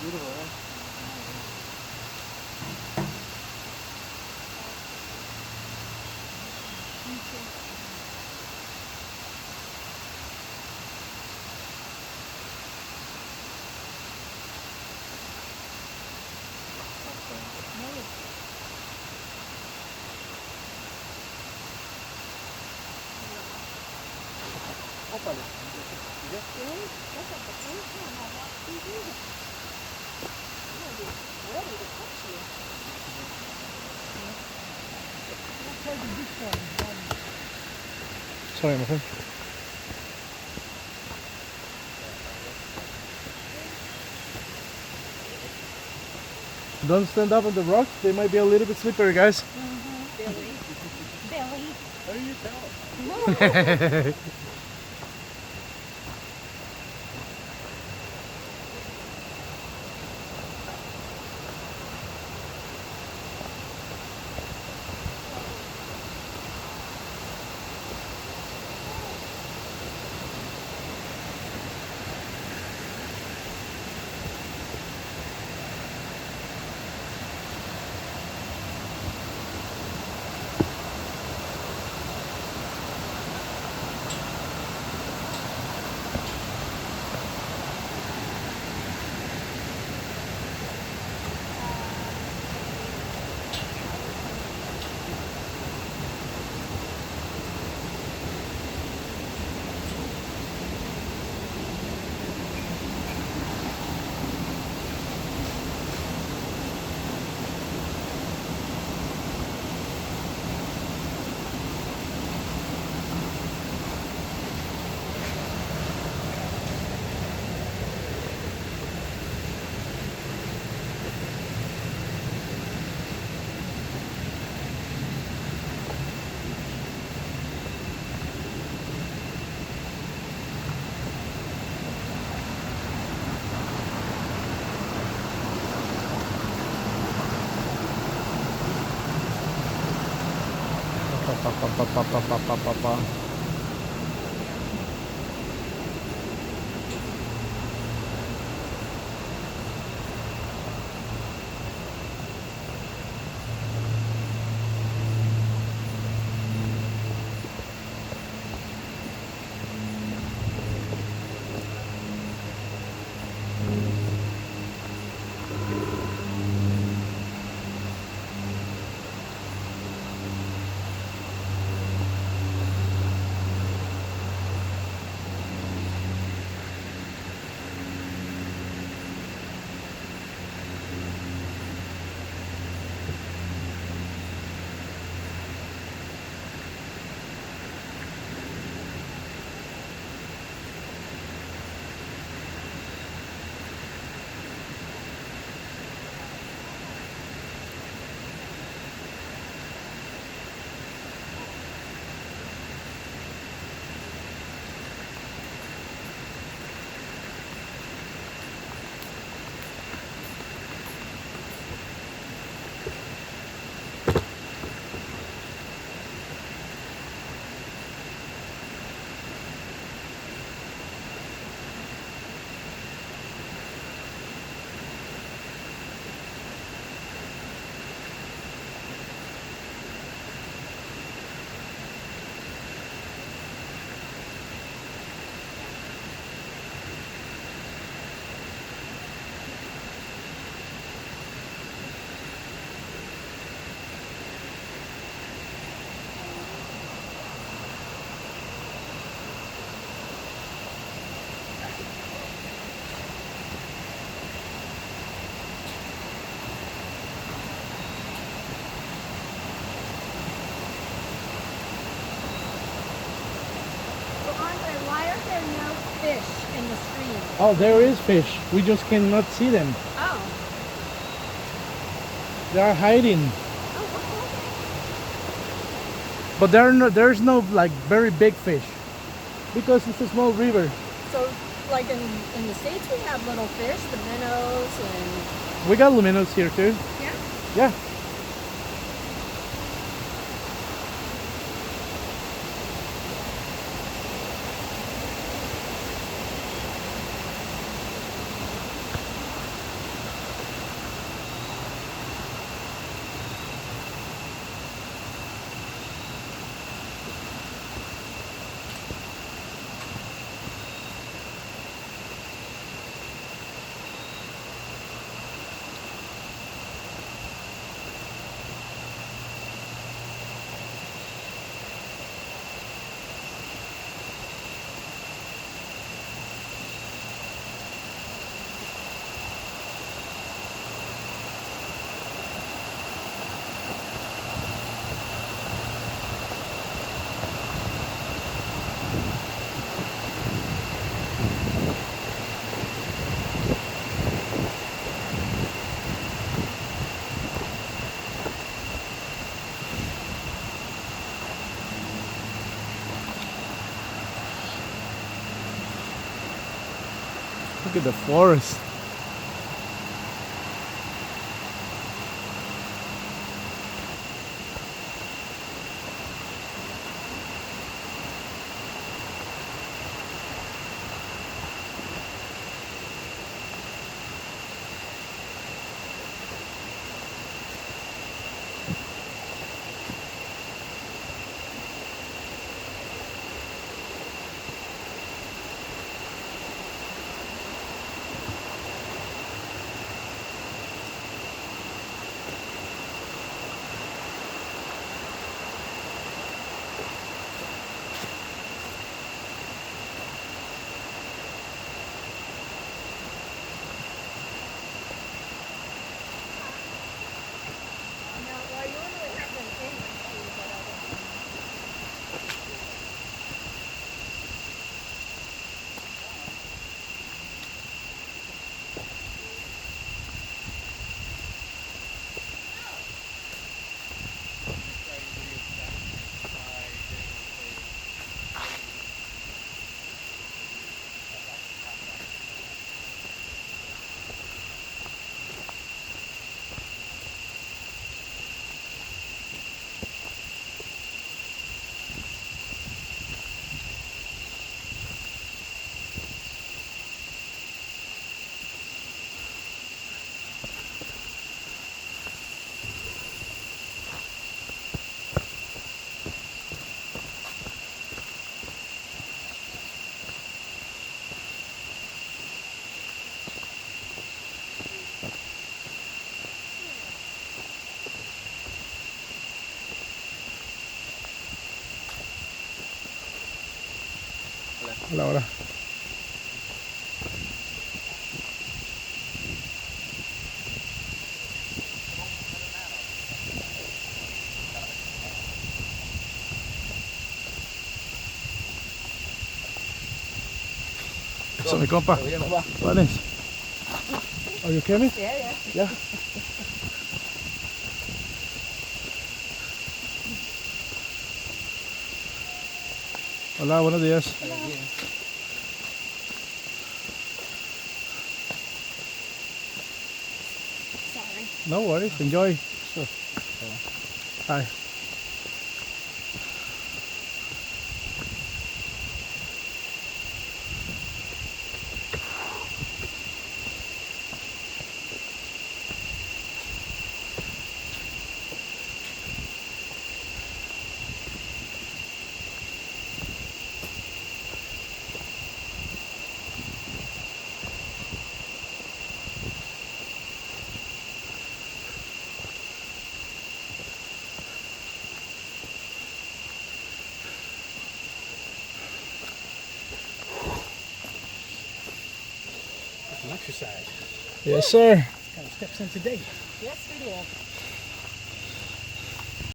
Beautiful, eh? Opale. Sorry, my friend. Don't stand up on the rocks. They might be a little bit slippery, guys. Billy. Billy. How do you tell? Andre, why are there no fish in the stream? Oh, there is fish. We just cannot see them. Oh. They are hiding. Oh, okay. But there's no like very big fish because it's a small river. So, like in the States, we have little fish, the minnows, and We got luminos here too. yeah. Yeah. Look at the forest. Now, well, I normally have them in my shoe, but I don't. Hola, hola. Eso, mi compa. Vale. Are you okay, miss? Yeah. Yeah. Hola, buenos días. Sorry. No worries, enjoy. Hi. Some exercise. Yes, sir. Kind of steps in today. Yes, we did.